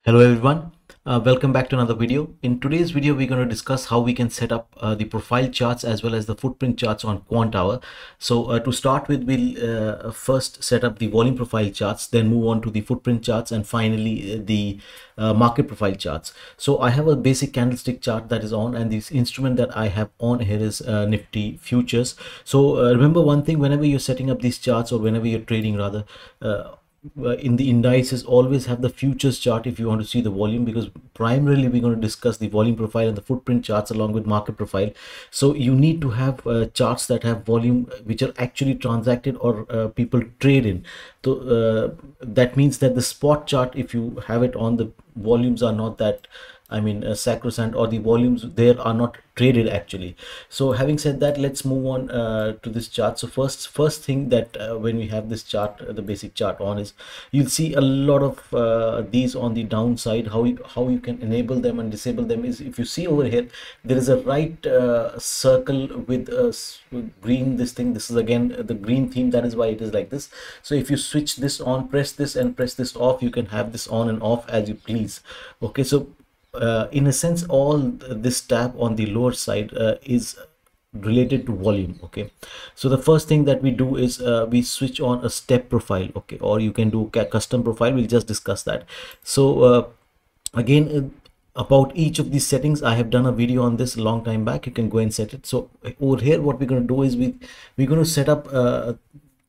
Hello everyone, welcome back to another video. In today's video, we're going to discuss how we can set up the profile charts as well as the footprint charts on Quantower. So to start with, we'll first set up the volume profile charts, then move on to the footprint charts, and finally the market profile charts. So I have a basic candlestick chart that is on, and this instrument that I have on here is Nifty Futures. So remember one thing, whenever you're setting up these charts or whenever you're trading rather, in the indices, always have the futures chart if you want to see the volume, because primarily we're going to discuss the volume profile and the footprint charts along with market profile. So you need to have charts that have volume which are actually transacted or people trade in. So that means that the spot chart, if you have it on, the volumes are not that sacrosanct, or the volumes there are not traded actually. So having said that, let's move on to this chart. So first thing that when we have this chart, the basic chart on, is you'll see a lot of these on the downside. How you can enable them and disable them is, if you see over here, there is a right circle with a green this thing. This is again the green theme, that is why it is like this. So if you switch this on, press this and press this off, you can have this on and off as you please. Okay, so in a sense, all this tab on the lower side is related to volume. Okay, so the first thing that we do is we switch on a step profile. Okay, or you can do custom profile. We'll just discuss that. So again, about each of these settings, I have done a video on this a long time back. You can go and set it. So over here, what we're going to do is we're going to set up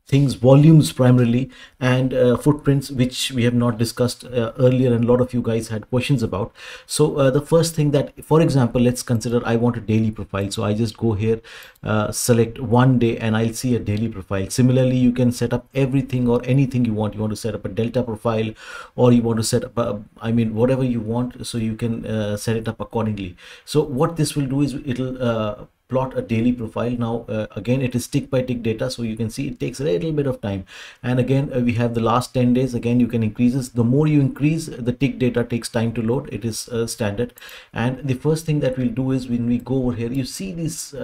things, volumes primarily, and footprints, which we have not discussed earlier, and a lot of you guys had questions about. So the first thing that, for example, let's consider I want a daily profile. So I just go here, select one day, and I'll see a daily profile. Similarly, you can set up everything or anything you want. You want to set up a delta profile, or you want to set up whatever you want, so you can set it up accordingly. So what this will do is it'll plot a daily profile. Now again, it is tick by tick data, so you can see it takes a little bit of time. And again, we have the last 10 days. Again, you can increase this. The more you increase, the tick data takes time to load. It is standard. And the first thing that we'll do is, when we go over here, you see this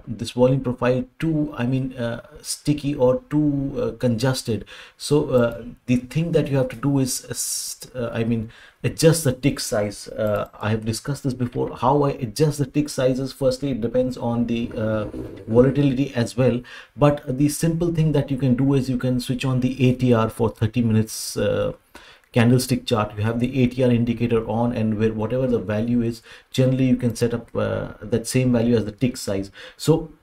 this volume profile too sticky or too congested. So the thing that you have to do is adjust the tick size. I have discussed this before, how I adjust the tick sizes. Firstly, it depends on the volatility as well, but the simple thing that you can do is you can switch on the ATR for 30 minutes candlestick chart. You have the ATR indicator on, and where whatever the value is, generally you can set up that same value as the tick size. So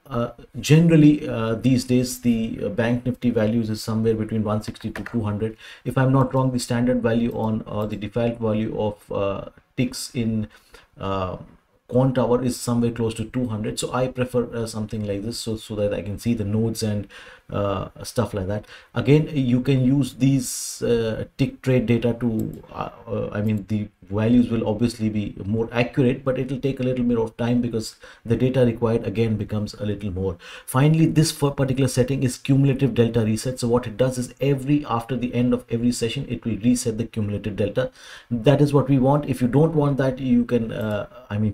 generally these days the bank nifty values is somewhere between 160 to 200. If I'm not wrong, the standard value on the default value of ticks in Quantower is somewhere close to 200. So I prefer something like this, so that I can see the nodes and stuff like that. Again, you can use these tick trade data to the values will obviously be more accurate, but it will take a little bit of time because the data required again becomes a little more. Finally, this particular setting is cumulative delta reset. So what it does is, after the end of every session, it will reset the cumulative delta. That is what we want. If you don't want that, you can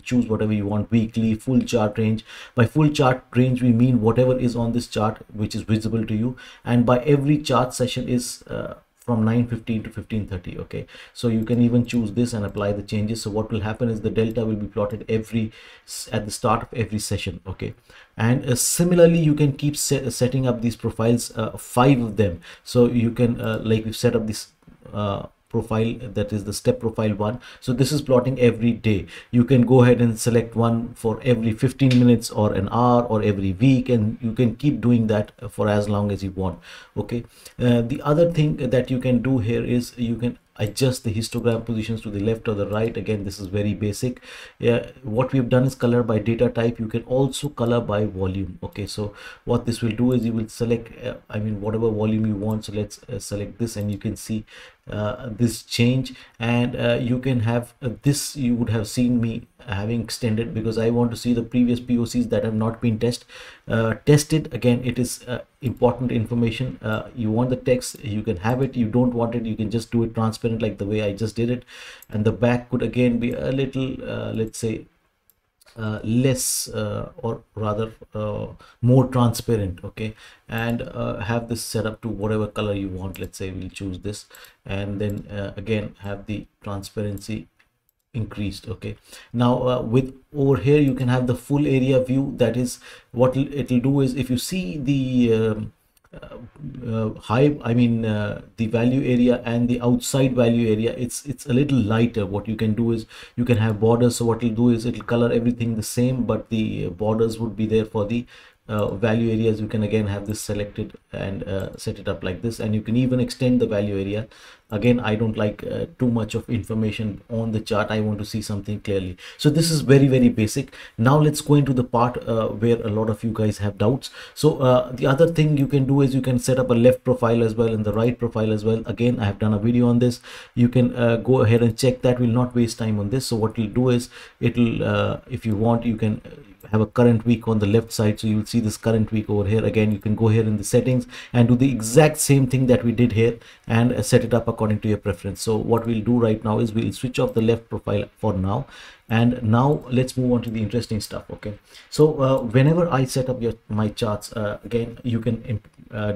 choose whatever you want: weekly, full chart range. By full chart range, we mean whatever is on this chart which is visible to you, and by every chart session is from 9:15 to 15:30. Okay, so you can even choose this and apply the changes. So what will happen is the delta will be plotted at the start of every session. Okay, and similarly, you can keep setting up these profiles, 5 of them. So you can like we've set up this profile, that is the step profile 1. So this is plotting every day. You can go ahead and select one for every 15 minutes or an hour or every week, and you can keep doing that for as long as you want. Okay, the other thing that you can do here is you can adjust the histogram positions to the left or the right. Again, this is very basic. What we've done is color by data type. You can also color by volume. Okay, so what this will do is you will select whatever volume you want. So let's select this, and you can see this change. And you can have this, you would have seen me having extended, because I want to see the previous POCs that have not been tested. Again, it is important information. You want the text, you can have it. You don't want it, you can just do it transparent like the way I just did it. And the back could again be a little let's say less or rather more transparent, okay, and have this set up to whatever color you want. Let's say we'll choose this, and then again have the transparency increased. Okay, now with over here you can have the full area view. That is what it'll do is, if you see the high, I mean the value area and the outside value area, it's a little lighter. What you can do is you can have borders. So what it'll do is it'll color everything the same, but the borders would be there for the value areas. You can again have this selected and set it up like this, and you can even extend the value area. Again, I don't like too much of information on the chart. I want to see something clearly. So this is very, very basic. Now let's go into the part where a lot of you guys have doubts. So the other thing you can do is you can set up a left profile as well and the right profile as well. Again, I have done a video on this. You can go ahead and check that. We'll not waste time on this. So what we'll do is it'll if you want, you can have a current week on the left side. So you'll see this current week over here. Again, you can go here in the settings and do the exact same thing that we did here and set it up according to your preference. So what we'll do right now is we'll switch off the left profile for now, and now let's move on to the interesting stuff. Okay, so whenever I set up my charts, again, you can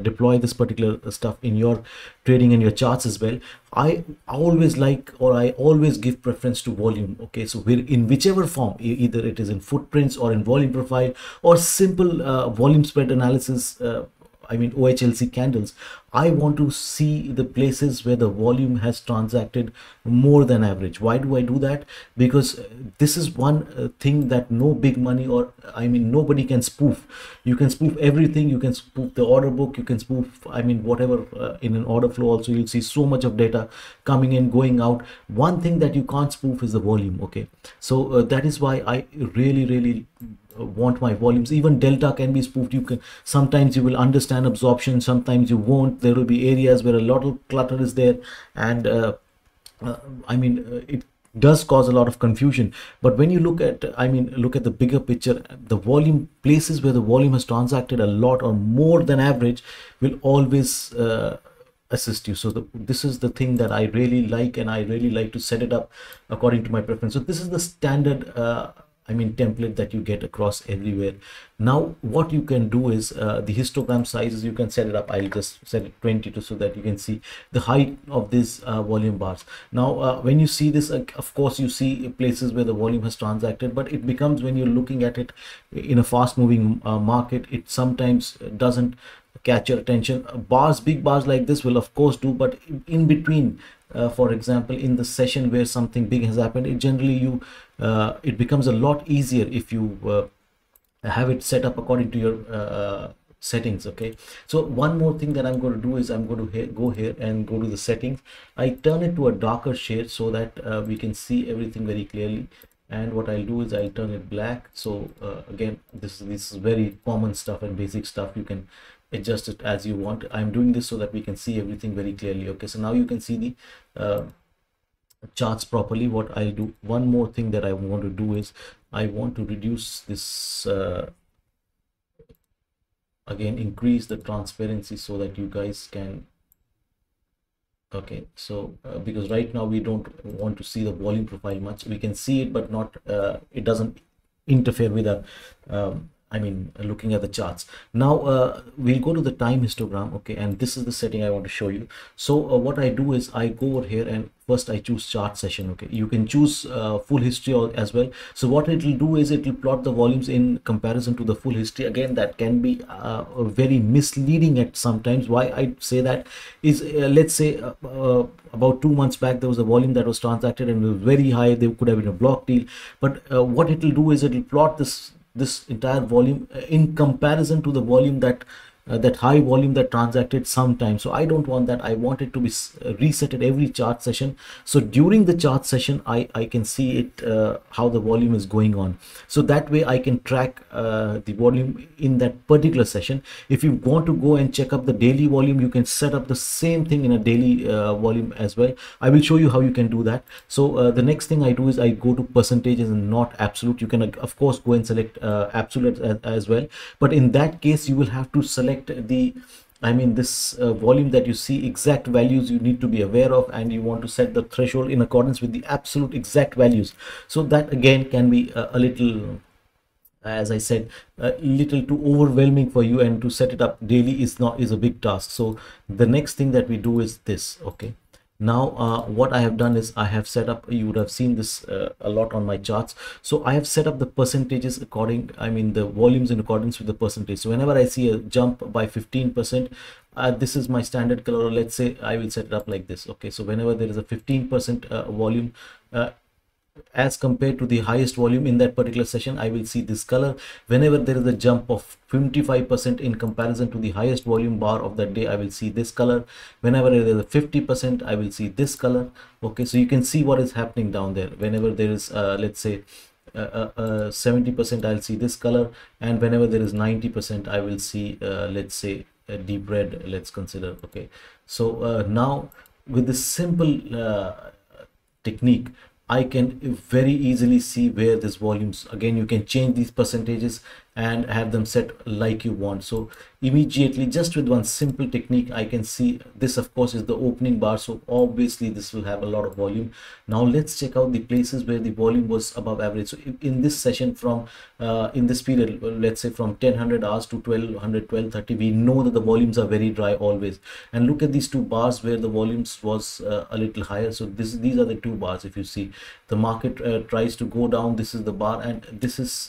deploy this particular stuff in your trading and your charts as well. I always like, or I always give preference to volume. Okay, so we're in whichever form, either it is in footprints or in volume profile or simple volume spread analysis, I mean OHLC candles, I want to see the places where the volume has transacted more than average. Why do I do that? Because this is one thing that no big money, or I mean nobody can spoof. You can spoof everything. You can spoof the order book. You can spoof, I mean, whatever in an order flow also. You'll see so much of data coming in, going out. One thing that you can't spoof is the volume. Okay, so that is why I really want my volumes. Even delta can be spoofed. You can, sometimes you will understand absorption, sometimes you won't. There will be areas where a lot of clutter is there, and I mean it does cause a lot of confusion. But when you look at, I mean, look at the bigger picture, the volume, places where the volume has transacted a lot or more than average will always assist you. So this is the thing that I really like, and I really like to set it up according to my preference. So this is the standard I mean template that you get across everywhere. Now what you can do is the histogram sizes, you can set it up. I'll just set it 22 so that you can see the height of these volume bars. Now when you see this, of course you see places where the volume has transacted, but it becomes, when you're looking at it in a fast moving market, it sometimes doesn't catch your attention. Bars, big bars like this will of course do, but in between, for example, in the session where something big has happened, it generally it becomes a lot easier if you have it set up according to your settings. Okay, so one more thing that I'm going to do is I'm going to go here and go to the settings. I turn it to a darker shade so that we can see everything very clearly. And what I'll do is I'll turn it black. So again, this is very common stuff and basic stuff. You can adjust it as you want. I'm doing this so that we can see everything very clearly. Okay, so now you can see the charts properly. What I'll do, one more thing that I want to do is I want to reduce this again, increase the transparency so that you guys can, okay, so because right now we don't want to see the volume profile much. We can see it, but not it doesn't interfere with our I mean looking at the charts. Now we'll go to the time histogram. Okay, and this is the setting I want to show you. So what I do is I go over here and first I choose chart session. Okay, you can choose full history as well. So what it will do is it will plot the volumes in comparison to the full history. Again, that can be very misleading at sometimes. Why I say that is let's say about 2 months back there was a volume that was transacted and it was very high. There could have been a block deal, but what it will do is it will plot this entire volume in comparison to the volume that that high volume that transacted sometime. So I don't want that. I want it to be reset at every chart session. So during the chart session I can see it how the volume is going on. So that way I can track the volume in that particular session. If you want to go and check up the daily volume, you can set up the same thing in a daily volume as well. I will show you how you can do that. So the next thing I do is I go to percentages and not absolute. You can of course go and select absolute as well, but in that case you will have to select the, I mean this volume that you see, exact values you need to be aware of, and you want to set the threshold in accordance with the absolute exact values. So that again can be a little as I said, a little too overwhelming for you, and to set it up daily is a big task. So the next thing that we do is this. Okay, now what I have done is I have set up, you would have seen this a lot on my charts. So I have set up the percentages according, I mean the volumes in accordance with the percentage. So whenever I see a jump by 15%, this is my standard color, or let's say I will set it up like this. Okay, so whenever there is a 15% volume as compared to the highest volume in that particular session, I will see this color. Whenever there is a jump of 25% in comparison to the highest volume bar of that day, I will see this color. Whenever there is a 50%, I will see this color. Okay, so you can see what is happening down there. Whenever there is let's say 70%, I'll see this color, and whenever there is 90%, I will see let's say a deep red, let's consider. Okay, so now with this simple technique, I can very easily see where this volumes, again you can change these percentages and have them set like you want. So immediately, just with one simple technique, I can see this. Of course is the opening bar, so obviously this will have a lot of volume. Now let's check out the places where the volume was above average. So in this session, from in this period, let's say from 1000 hours to 1200, 1230, we know that the volumes are very dry always. And look at these two bars where the volumes was a little higher. So these are the two bars. If you see, the market tries to go down, this is the bar, and this is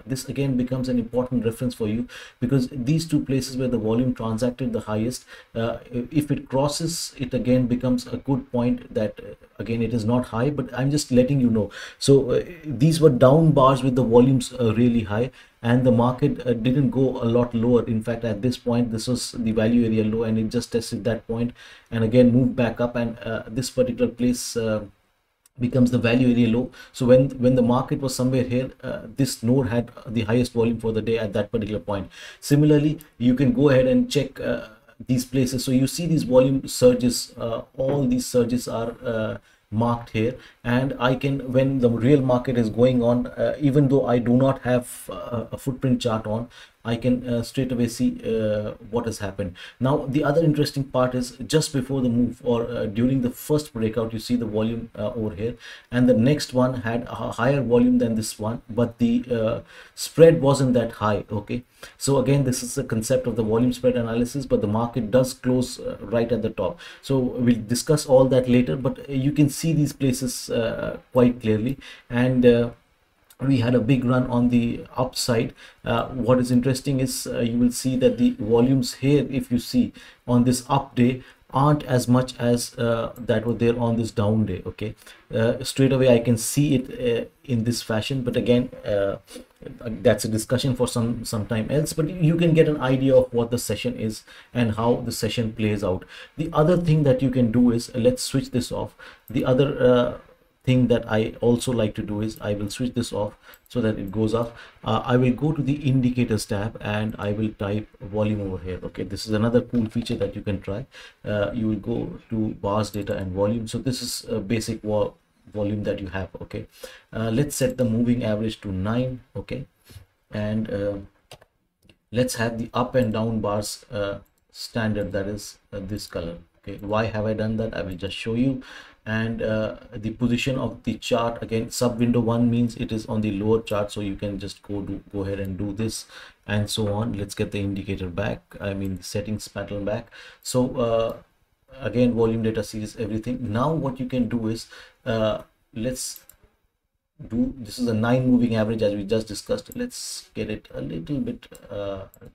this again becomes an important reference for you, because these two places where the volume transacted the highest, if it crosses, it again becomes a good point that again it is not high, but I'm just letting you know. So these were down bars with the volumes really high, and the market didn't go a lot lower. In fact, at this point, this was the value area low, and it just tested that point and again moved back up, and this particular place becomes the value area low. So when the market was somewhere here, this node had the highest volume for the day at that particular point. Similarly, you can go ahead and check these places. So you see these volume surges, all these surges are marked here, and I can, when the real market is going on, even though I do not have a footprint chart on, I can straight away see what has happened. Now the other interesting part is just before the move, or during the first breakout, you see the volume over here, and the next one had a higher volume than this one, but the spread wasn't that high. Okay, so again, this is the concept of the volume spread analysis, but the market does close right at the top. So we'll discuss all that later, but you can see these places quite clearly, and we had a big run on the upside. What is interesting is you will see that the volumes here, if you see on this up day, aren't as much as that were there on this down day. Okay, straight away I can see it in this fashion, but again that's a discussion for some time else, but you can get an idea of what the session is and how the session plays out. The other thing that you can do is, let's switch this off. The other thing that I also like to do is I will switch this off so that it goes off. I will go to the indicators tab and I will type volume over here. Okay, this is another cool feature that you can try. You will go to bars, data, and volume. So this is a basic volume that you have. Okay, let's set the moving average to 9. Okay, and let's have the up and down bars standard, that is this color. Okay, why have I done that? I will just show you. And the position of the chart, again, sub window 1 means it is on the lower chart, so you can just go ahead and do this and so on. Let's get the indicator back, I mean the settings pattern back. So again, volume, data, series, everything. Now what you can do is let's do, this is a 9 moving average as we just discussed. Let's get it a little bit,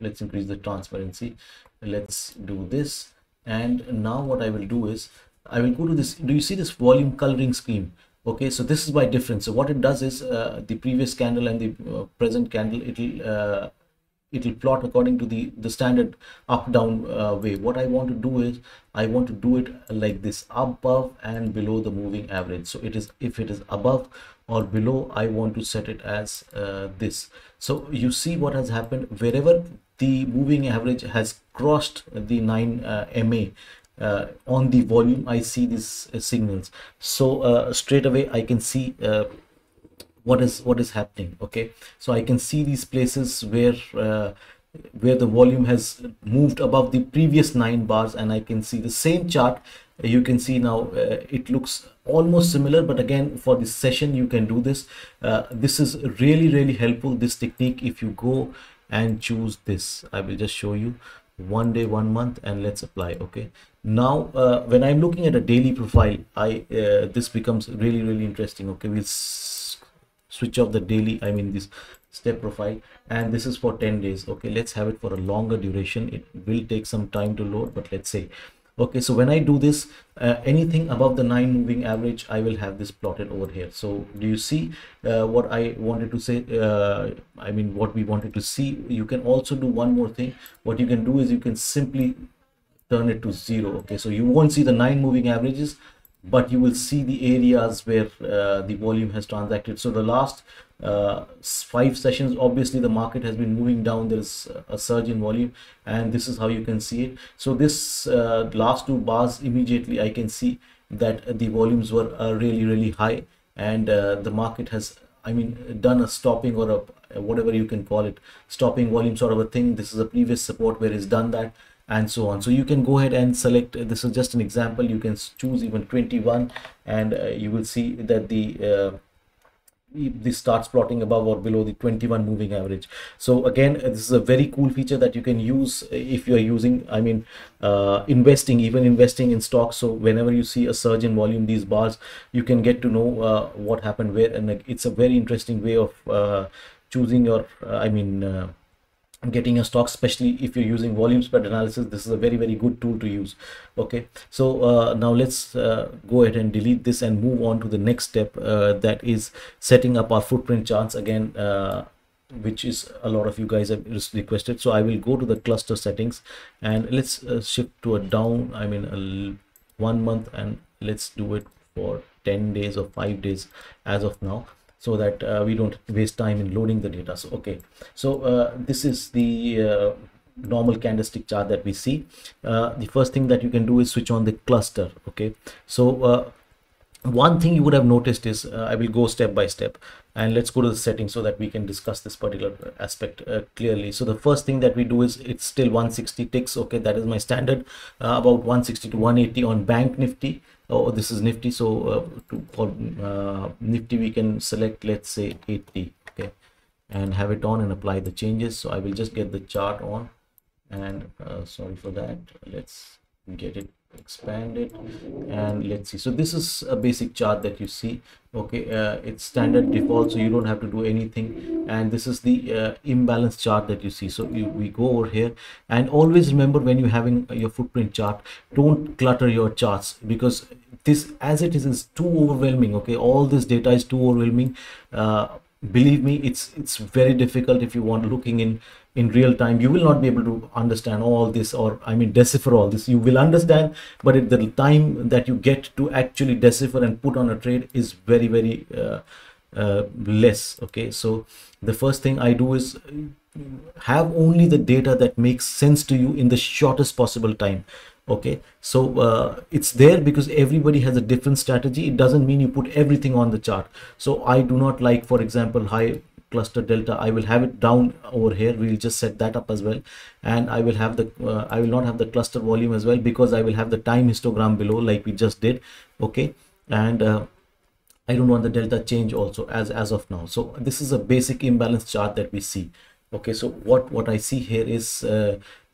let's increase the transparency. Let's do this, and now what I will do is I will go to this. Do you see this volume coloring scheme? Okay, so this is by difference. So what it does is the previous candle and the present candle, it'll plot according to the standard up down way. What I want to do is I want to do it like this, above and below the moving average. So it is, if it is above or below, I want to set it as this. So you see what has happened, wherever the moving average has crossed the 9 MA on the volume, I see these signals. So straight away I can see what is happening. Okay, so I can see these places where the volume has moved above the previous 9 bars, and I can see the same chart you can see now it looks almost similar, but again for this session you can do this. This is really helpful, this technique. If you go and choose this, I will just show you 1 day 1 month, and let's apply. Okay, now when I'm looking at a daily profile, this becomes really interesting. Okay, we'll switch off the daily, I mean this step profile, and this is for 10 days. Okay, let's have it for a longer duration. It will take some time to load, but let's say, okay, so when I do this, anything above the 9 moving average, I will have this plotted over here. So do you see what I wanted to say? I mean what we wanted to see. You can also do one more thing. What you can do is you can simply turn it to 0. Okay, so you won't see the 9 moving averages, but you will see the areas where the volume has transacted. So the last 5 sessions, obviously the market has been moving down. There's a surge in volume, and this is how you can see it. So this last 2 bars, immediately I can see that the volumes were really high, and the market has, I mean, done a stopping, or a whatever you can call it, stopping volume sort of a thing. This is a previous support where it's done that, and so on. So you can go ahead and select, this is just an example, you can choose even 21, and you will see that this starts plotting above or below the 21 moving average. So again, this is a very cool feature that you can use if you are using, I mean, investing in stocks. So whenever you see a surge in volume, these bars, you can get to know what happened where, and it's a very interesting way of choosing your getting a stock, especially if you're using volume spread analysis. This is a very good tool to use. Okay, so now let's go ahead and delete this and move on to the next step, that is setting up our footprint charts again, which is a lot of you guys have requested. So I will go to the cluster settings, and let's shift to a down, I mean 1 month, and let's do it for 10 days or 5 days as of now, so that we don't waste time in loading the data. So okay, so this is the normal candlestick chart that we see. The first thing that you can do is switch on the cluster. Okay, so one thing you would have noticed is, I will go step by step, and let's go to the settings so that we can discuss this particular aspect clearly. So the first thing that we do is, it's still 160 ticks. Okay, that is my standard, about 160 to 180 on Bank Nifty. Oh, this is Nifty. So for Nifty we can select, let's say 80. Okay, and have it on and apply the changes. So I will just get the chart on, and sorry for that, let's get it expanded, and let's see. So this is a basic chart that you see. Okay, it's standard default, so you don't have to do anything. And this is the imbalance chart that you see. So we go over here, and always remember, when you're having your footprint chart, don't clutter your charts, because this, as it is too overwhelming. Okay, all this data is too overwhelming. Believe me, it's very difficult. If you want looking in real time, you will not be able to understand all this, or I mean decipher all this. You will understand, but at the time that you get to actually decipher and put on a trade is very less. Okay, so the first thing I do is have only the data that makes sense to you in the shortest possible time. Okay, so it's there because everybody has a different strategy. It doesn't mean you put everything on the chart. So I do not like, for example, high cluster delta. I will have it down over here. We'll just set that up as well, and I will have the I will not have the cluster volume as well, because I will have the time histogram below, like we just did. Okay, and I don't want the delta change also as of now. So this is a basic imbalance chart that we see. Okay, so what I see here is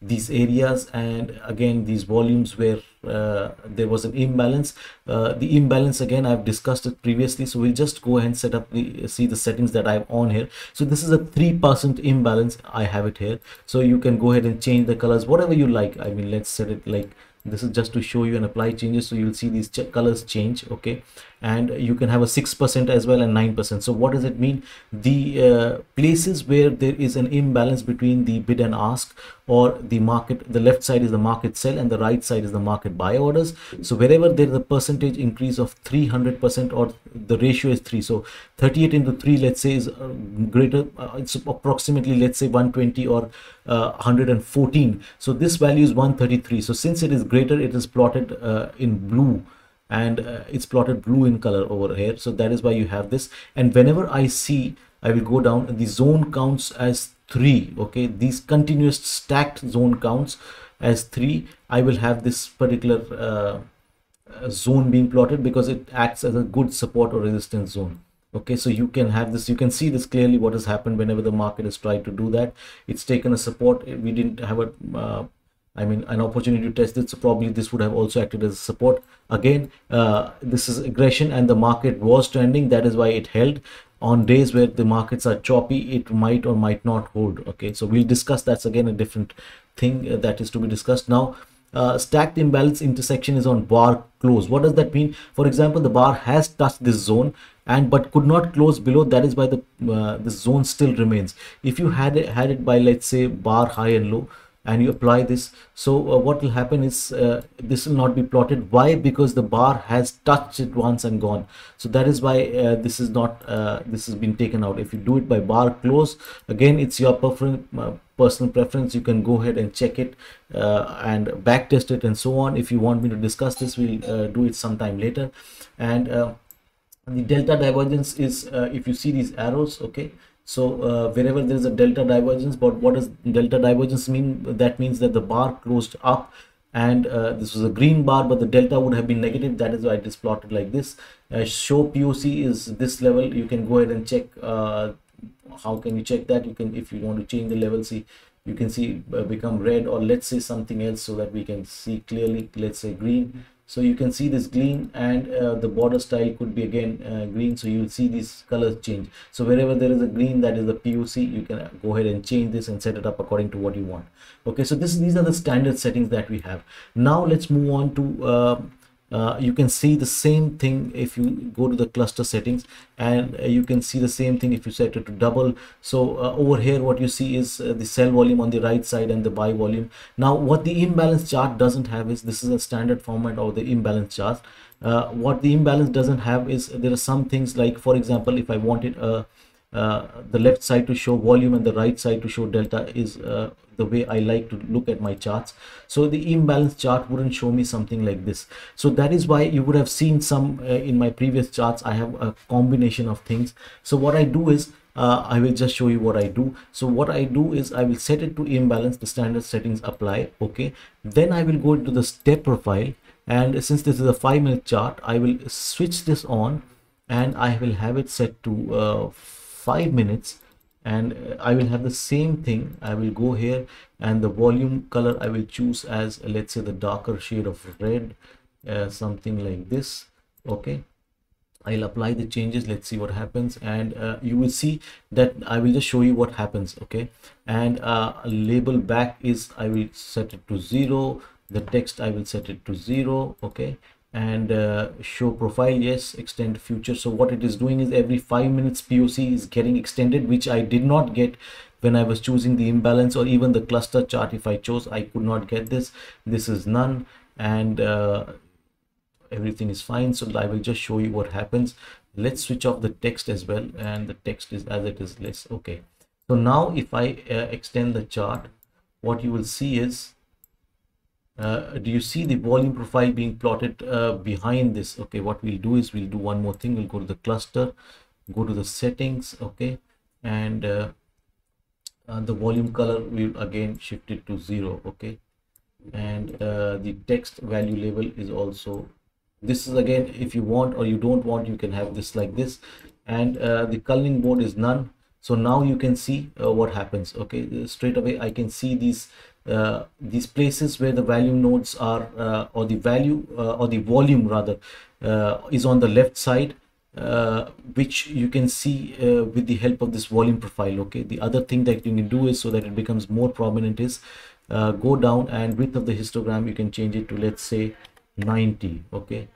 these areas, and again these volumes where there was an imbalance. The imbalance, again, I've discussed it previously, so we'll just go ahead and set up see the settings that I have on here. So this is a 3% imbalance. I have it here, so you can go ahead and change the colors whatever you like. I mean, let's set it like this is just to show you and apply changes, so you'll see these colors change. Okay, and you can have a 6% as well and 9%. So what does it mean? The places where there is an imbalance between the bid and ask, or the market, the left side is the market sell and the right side is the market buy orders. So wherever there is a percentage increase of 300%, or the ratio is 3, so 38 into 3, let's say, is greater, it's approximately, let's say, 120 or 114. So this value is 133. So since it is greater, it is plotted in blue, and it's plotted blue in color over here. So that is why you have this. And whenever I see, I will go down, the zone counts as 3. Okay, these continuous stacked zone counts as 3. I will have this particular zone being plotted because it acts as a good support or resistance zone. Okay, so you can have this, you can see this clearly what has happened whenever the market has tried to do that. It's taken a support. We didn't have a I mean an opportunity to test it, so probably this would have also acted as a support. Again, this is aggression and the market was trending, that is why it held. On days where the markets are choppy, it might or might not hold. Okay, so we'll discuss, that's again a different thing that is to be discussed. Now stacked imbalance intersection is on bar close. What does that mean? For example, the bar has touched this zone and but could not close below, that is why the zone still remains. If you had it by, let's say, bar high and low, and you apply this, so what will happen is this will not be plotted. Why? Because the bar has touched it once and gone. So that is why this is not this has been taken out. If you do it by bar close, again it's your personal preference. You can go ahead and check it and back test it and so on. If you want me to discuss this, we'll do it sometime later. And the delta divergence is if you see these arrows, okay, so wherever there is a delta divergence, but what does delta divergence mean? That means that the bar closed up and this was a green bar, but the delta would have been negative. That is why it is plotted like this. Show POC is this level. You can go ahead and check. How can you check that? You can, if you want to change the level, see, you can see become red, or let's say something else so that we can see clearly. Let's say green. So you can see this green, and the border style could be again green, so you will see these colors change. So wherever there is a green, that is the POC. You can go ahead and change this and set it up according to what you want. Okay, so these are the standard settings that we have. Now let's move on to you can see the same thing if you go to the cluster settings, and you can see the same thing if you set it to double. So over here what you see is the sell volume on the right side and the buy volume. Now what the imbalance chart doesn't have is, this is a standard format of the imbalance chart. What the imbalance doesn't have is, there are some things like, for example, if I wanted the left side to show volume and the right side to show delta, is the way I like to look at my charts. So the imbalance chart wouldn't show me something like this. So that is why you would have seen some in my previous charts, I have a combination of things. So what I do is I will just show you what I do. So what I do is I will set it to imbalance, the standard settings apply. Okay, then I will go to the step profile, and since this is a 5-minute chart, I will switch this on and I will have it set to 5 minutes, and I will have the same thing. I will go here and the volume color I will choose as, let's say, the darker shade of red, something like this. Okay, I'll apply the changes. Let's see what happens, and you will see that I will just show you what happens. Okay, and label back is, I will set it to 0. The text I will set it to 0. Okay, and show profile, yes, extend future. So what it is doing is every 5 minutes POC is getting extended, which I did not get when I was choosing the imbalance, or even the cluster chart. If I chose, I could not get this. This is none, and everything is fine. So I will just show you what happens. Let's switch off the text as well, and the text is as it is less. Okay, so now if I extend the chart, what you will see is, do you see the volume profile being plotted behind this? Okay, what we'll do is we'll do one more thing. We'll go to the cluster, go to the settings. Okay, and the volume color will again shift it to 0. Okay, and the text value label is also, this is again, if you want or you don't want, you can have this like this, and the coloring mode is none. So now you can see what happens. Okay, straight away I can see these places where the value nodes are, or the value or the volume rather is on the left side, which you can see with the help of this volume profile. Okay, the other thing that you can do is, so that it becomes more prominent, is go down, and width of the histogram you can change it to, let's say, 90. Okay,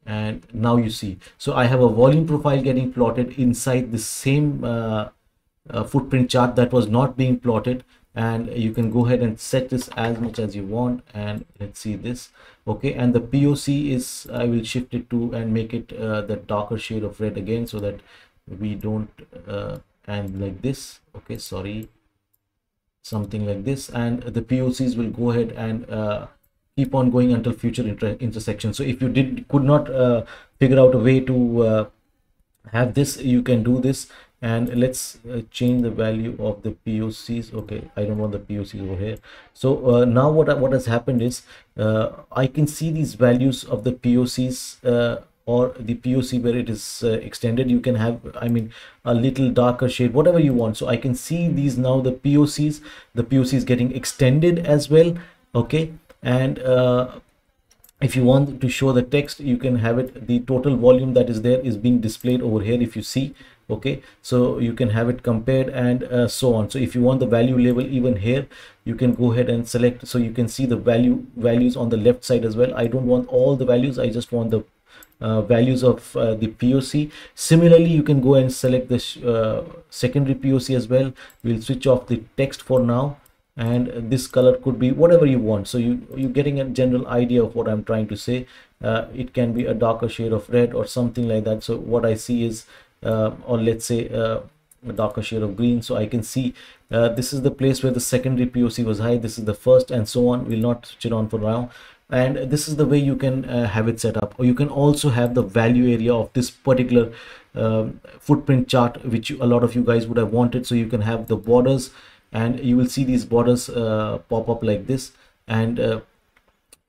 and now you see, so I have a volume profile getting plotted inside the same footprint chart that was not being plotted, and you can go ahead and set this as much as you want, and let's see this. Okay, and the POC is, I will shift it to and make it the darker shade of red again, so that we don't and like this. Okay, sorry, something like this, and the POCs will go ahead and keep on going until future intersection. So if you could not figure out a way to have this, you can do this, and let's change the value of the POCs. Okay, I don't want the POCs over here. So now what has happened is I can see these values of the POCs, or the POC where it is extended. You can have, I mean, a little darker shade, whatever you want. So I can see these now, the POC is getting extended as well. Okay, and if you want to show the text, you can have it, the total volume that is there is being displayed over here, if you see. Okay, so you can have it compared, and so on. So if you want the value level even here, you can go ahead and select, so you can see the values on the left side as well. I don't want all the values, I just want the values of the POC. Similarly, you can go and select this secondary POC as well. We'll switch off the text for now, and this color could be whatever you want. So you're getting a general idea of what I'm trying to say. It can be a darker shade of red or something like that. So what I see is or let's say a darker shade of green. So I can see this is the place where the secondary POC was high, this is the first, and so on. We'll not switch it on for now. And this is the way you can have it set up. Or you can also have the value area of this particular footprint chart, which a lot of you guys would have wanted. So you can have the borders, and you will see these borders pop up like this, and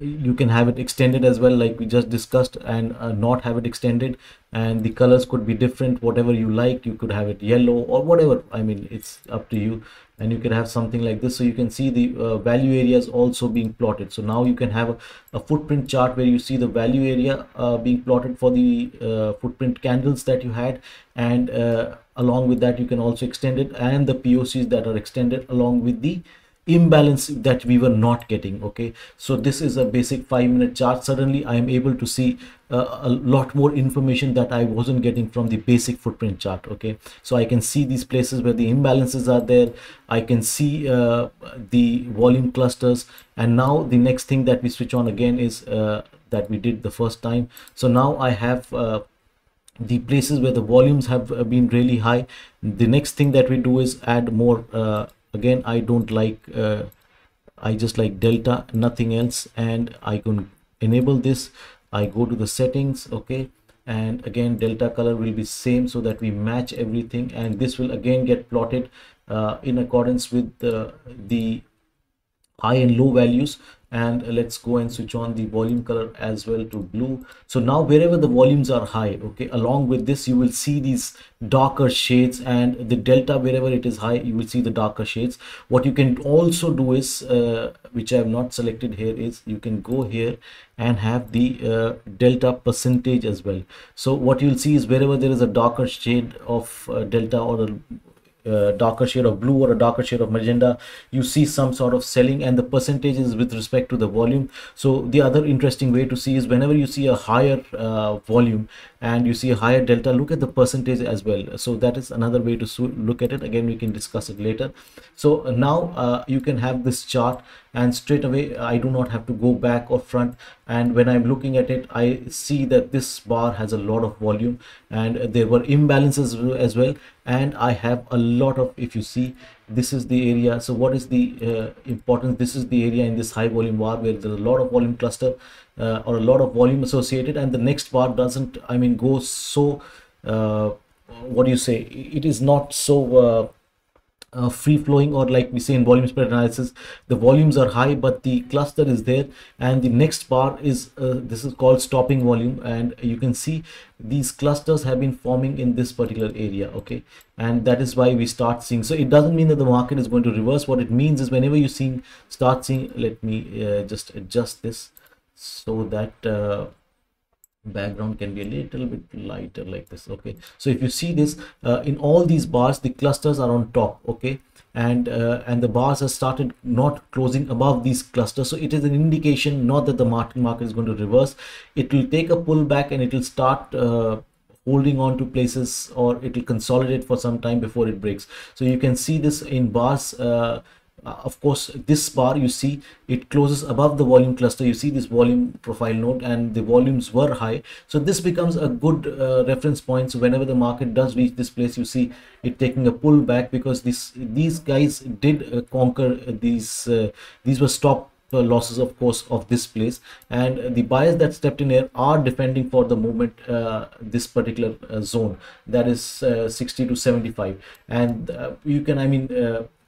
you can have it extended as well, like we just discussed, and not have it extended, and the colors could be different, whatever you like. You could have it yellow or whatever, I mean, it's up to you. And you can have something like this. So you can see the value areas also being plotted. So now you can have a footprint chart where you see the value area being plotted for the footprint candles that you had, and along with that you can also extend it, and the POCs that are extended along with the imbalance that we were not getting. Okay, so this is a basic 5-minute chart. Suddenly I am able to see a lot more information that I wasn't getting from the basic footprint chart. Okay, so I can see these places where the imbalances are there. I can see the volume clusters, and now the next thing that we switch on again is that we did the first time. So now I have the places where the volumes have been really high. The next thing that we do is add more. Again, I don't like, I just like delta, nothing else, and I can enable this. I go to the settings. Okay, and again delta color will be same, so that we match everything, and this will again get plotted in accordance with the high and low values. And let's go and switch on the volume color as well to blue. So now wherever the volumes are high, okay, along with this you will see these darker shades, and the delta, wherever it is high, you will see the darker shades. What you can also do is which I have not selected here, is you can go here and have the delta percentage as well. So what you'll see is wherever there is a darker shade of delta, or a darker shade of blue or a darker shade of magenta, you see some sort of selling, and the percentage is with respect to the volume. So the other interesting way to see is whenever you see a higher volume and you see a higher delta, look at the percentage as well. So that is another way to look at it. Again, we can discuss it later. So now you can have this chart, and straight away I do not have to go back or front, and when I'm looking at it, I see that this bar has a lot of volume, and there were imbalances as well, and I have a lot of, if you see, this is the area. So what is the importance? This is the area in this high volume bar where there's a lot of volume cluster or a lot of volume associated, and the next bar doesn't, I mean, go so what do you say, it is not so free flowing, or like we say in volume spread analysis, the volumes are high but the cluster is there, and the next bar is this is called stopping volume, and you can see these clusters have been forming in this particular area. Okay, and that is why we start seeing. So it doesn't mean that the market is going to reverse. What it means is whenever you start seeing, let me just adjust this so that background can be a little bit lighter like this. Okay, so if you see this in all these bars, the clusters are on top. Okay, and the bars have started not closing above these clusters, so it is an indication not that the market is going to reverse. It will take a pullback and it will start holding on to places, or it will consolidate for some time before it breaks. So you can see this in bars. Of course, this bar, you see it closes above the volume cluster. You see this volume profile node, and the volumes were high, so this becomes a good reference point. So whenever the market does reach this place, you see it taking a pullback, because these guys did conquer these were stop losses of course of this place, and the buyers that stepped in here are defending for the moment this particular zone, that is 60 to 75. And you can, I mean,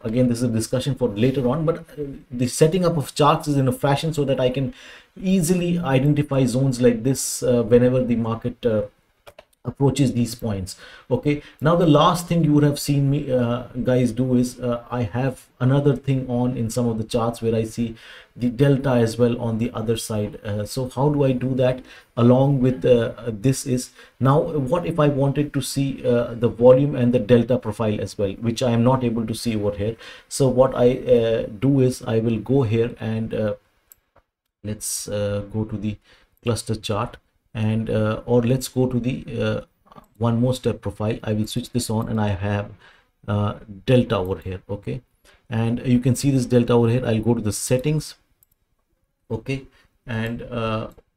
again, this is a discussion for later on, but the setting up of charts is in a fashion so that I can easily identify zones like this whenever the market approaches these points. Okay, now the last thing you would have seen me guys do is I have another thing on in some of the charts where I see the delta as well on the other side. So how do I do that along with this is, now what if I wanted to see the volume and the delta profile as well, which I am not able to see over here. So what I do is I will go here and let's go to the cluster chart, and or let's go to the one more step profile. I will switch this on and I have delta over here. Okay, and you can see this delta over here. I'll go to the settings. Okay, and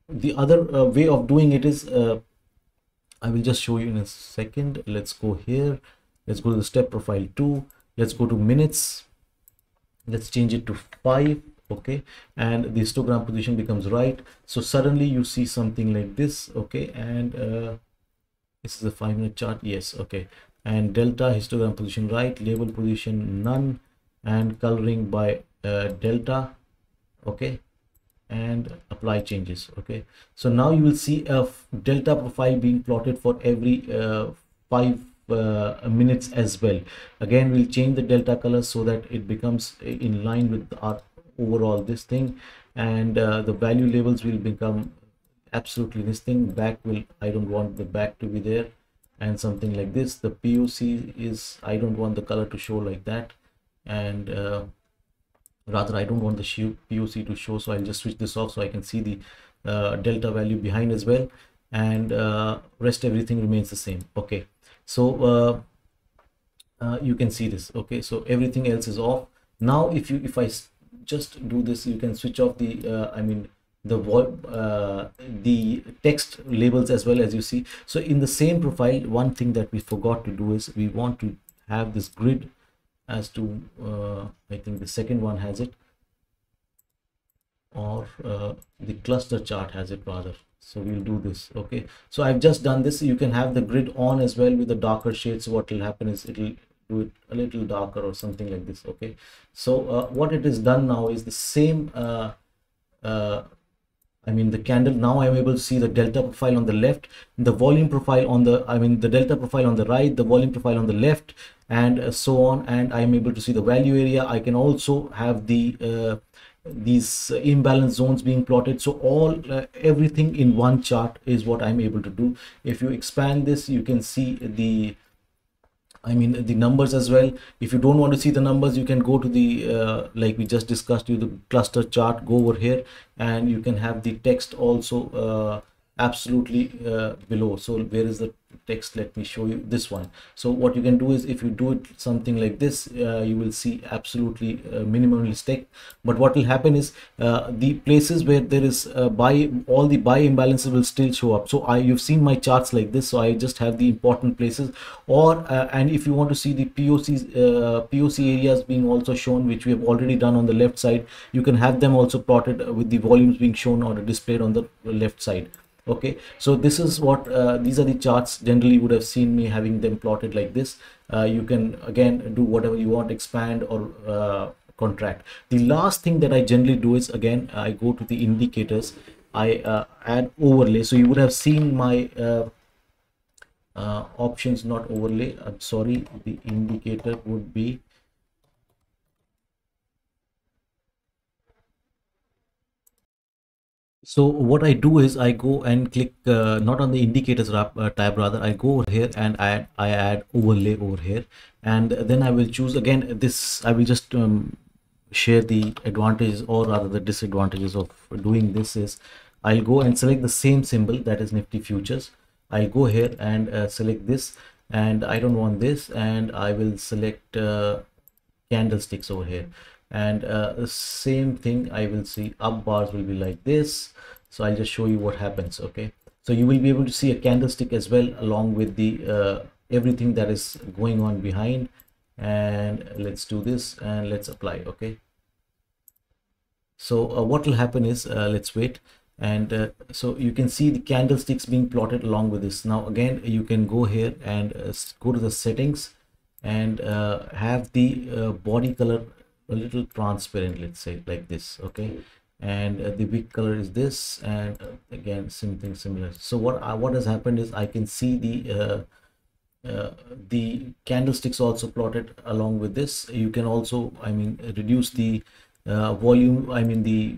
the other way of doing it is I will just show you in a second. Let's go here, let's go to the step profile 2, let's go to minutes, let's change it to 5. Okay, and the histogram position becomes right. So suddenly you see something like this. Okay, and this is a 5-minute chart. Yes. Okay, and delta histogram position right, label position none, and coloring by delta. Okay, and apply changes. Okay, so now you will see a delta profile being plotted for every 5 minutes as well. Again, we'll change the delta color so that it becomes in line with our overall this thing, and the value labels will become absolutely this thing. Back will, I don't want the back to be there, and something like this. The POC is, I don't want the color to show like that, and rather I don't want the POC to show, so I'll just switch this off so I can see the delta value behind as well, and rest everything remains the same. Okay, so you can see this. Okay, so everything else is off. Now if I just do this, you can switch off the I mean the text labels as well, as you see. So in the same profile, one thing that we forgot to do is we want to have this grid as to I think the second one has it, or the cluster chart has it rather. So we'll do this. Okay, so I've just done this. You can have the grid on as well with the darker shades. What will happen is it'll do it a little darker or something like this. Okay, so what it is done now is the same I mean the candle. Now I'm able to see the delta profile on the left, the volume profile on the, I mean the delta profile on the right, the volume profile on the left, and so on, and I'm able to see the value area. I can also have the these imbalance zones being plotted. So all everything in one chart is what I'm able to do. If you expand this, you can see the, I mean the numbers as well. If you don't want to see the numbers, you can go to the like we just discussed, you the cluster chart, go over here, and you can have the text also absolutely below. So where is the text? Let me show you this one. So what you can do is, if you do it something like this, you will see absolutely minimalistic. But what will happen is the places where there is buy, all the buy imbalances will still show up. So you've seen my charts like this, so I just have the important places, or and if you want to see the POC areas being also shown, which we have already done on the left side, you can have them also plotted with the volumes being shown or displayed on the left side. Okay, so this is what these are the charts. Generally you would have seen me having them plotted like this. You can again do whatever you want, expand or contract. The last thing that I generally do is, again, I go to the indicators, I add overlay. So you would have seen my options, not overlay, I'm sorry, the indicator would be, so what I do is I go and click not on the indicators tab, rather I go over here and I add overlay over here, and then I will choose again this. I will just share the advantages, or rather the disadvantages of doing this is, I'll go and select the same symbol, that is Nifty futures. I'll go here and select this, and I don't want this, and I will select candlesticks over here, and the same thing I will see up bars will be like this. So I'll just show you what happens. Okay, so you will be able to see a candlestick as well, along with the everything that is going on behind. And let's do this and let's apply. Okay, So what will happen is, let's wait. And so you can see the candlesticks being plotted along with this. Now again, you can go here and go to the settings and have the body color a little transparent, let's say like this. Okay, and the wick color is this, and again something similar. So what has happened is, I can see the candlesticks also plotted along with this. You can also, I mean, reduce the volume, I mean the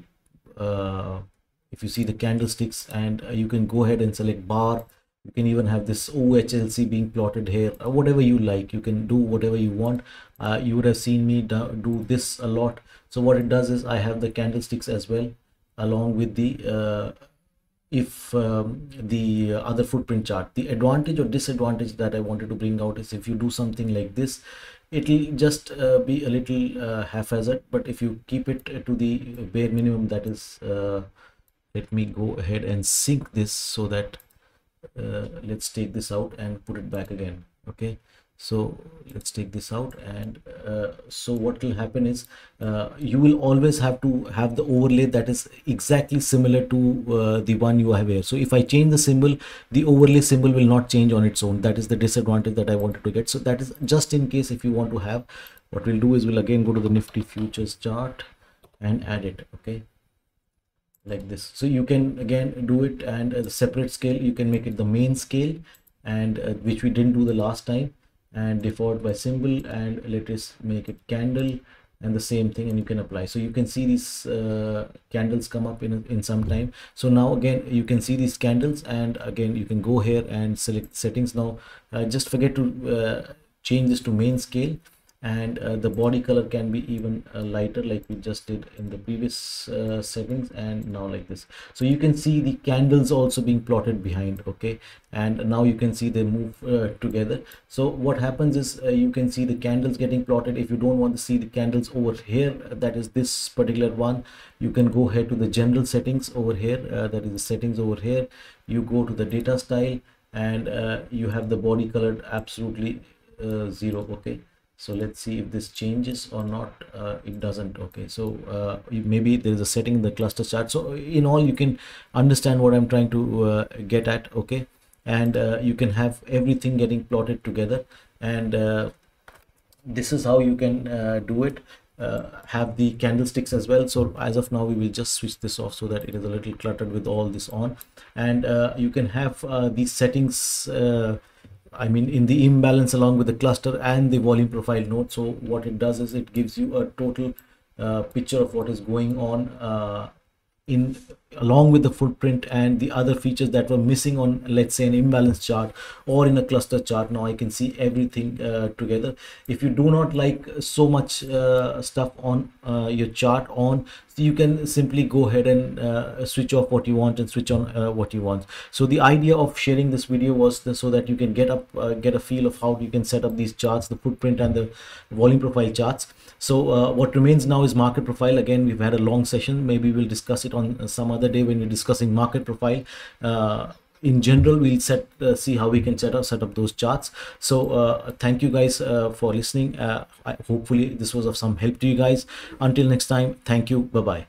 if you see the candlesticks, and you can go ahead and select bar. You can even have this OHLC being plotted here, or whatever you like. You can do whatever you want. You would have seen me do this a lot. So what it does is, I have the candlesticks as well along with the if the other footprint chart. The advantage or disadvantage that I wanted to bring out is, if you do something like this, it'll just be a little haphazard. But if you keep it to the bare minimum, that is, let me go ahead and sync this so that let's take this out and put it back again. Okay, so let's take this out, and so what will happen is, you will always have to have the overlay that is exactly similar to the one you have here. So if I change the symbol, the overlay symbol will not change on its own. That is the disadvantage that I wanted to get. So that is just in case if you want to have. What we'll do is, we'll again go to the Nifty futures chart and add it. Okay, like this. So you can again do it, and the separate scale, you can make it the main scale, and which we didn't do the last time, and default by symbol, and let us make it candle, and the same thing, and you can apply. So you can see these candles come up in some time. So now again, you can see these candles, and again you can go here and select settings. Now just forget to change this to main scale, and the body color can be even lighter, like we just did in the previous settings, and now like this. So you can see the candles also being plotted behind. Okay, and now you can see they move together. So what happens is, you can see the candles getting plotted. If you don't want to see the candles over here, that is this particular one, you can go ahead to the general settings over here, that is the settings over here. You go to the data style, and you have the body colored absolutely 0. Okay, so let's see if this changes or not. It doesn't. Okay, so maybe there is a setting in the cluster chart. So in all, you can understand what I'm trying to get at. Okay, and you can have everything getting plotted together, and this is how you can do it. Have the candlesticks as well. So as of now, we will just switch this off so that it is a little cluttered with all this on, and you can have these settings, I mean, in the imbalance along with the cluster and the volume profile node. So what it does is, it gives you a total picture of what is going on in along with the footprint and the other features that were missing on, let's say, an imbalance chart or in a cluster chart. Now I can see everything together. If you do not like so much stuff on your chart on, so you can simply go ahead and switch off what you want and switch on what you want. So the idea of sharing this video was so that you can get a feel of how you can set up these charts, the footprint and the volume profile charts. So what remains now is market profile. Again, we've had a long session. Maybe we'll discuss it on some other day when we're discussing market profile. In general, we'll see how we can set up those charts. So thank you guys for listening. Hopefully this was of some help to you guys. Until next time, thank you. Bye bye.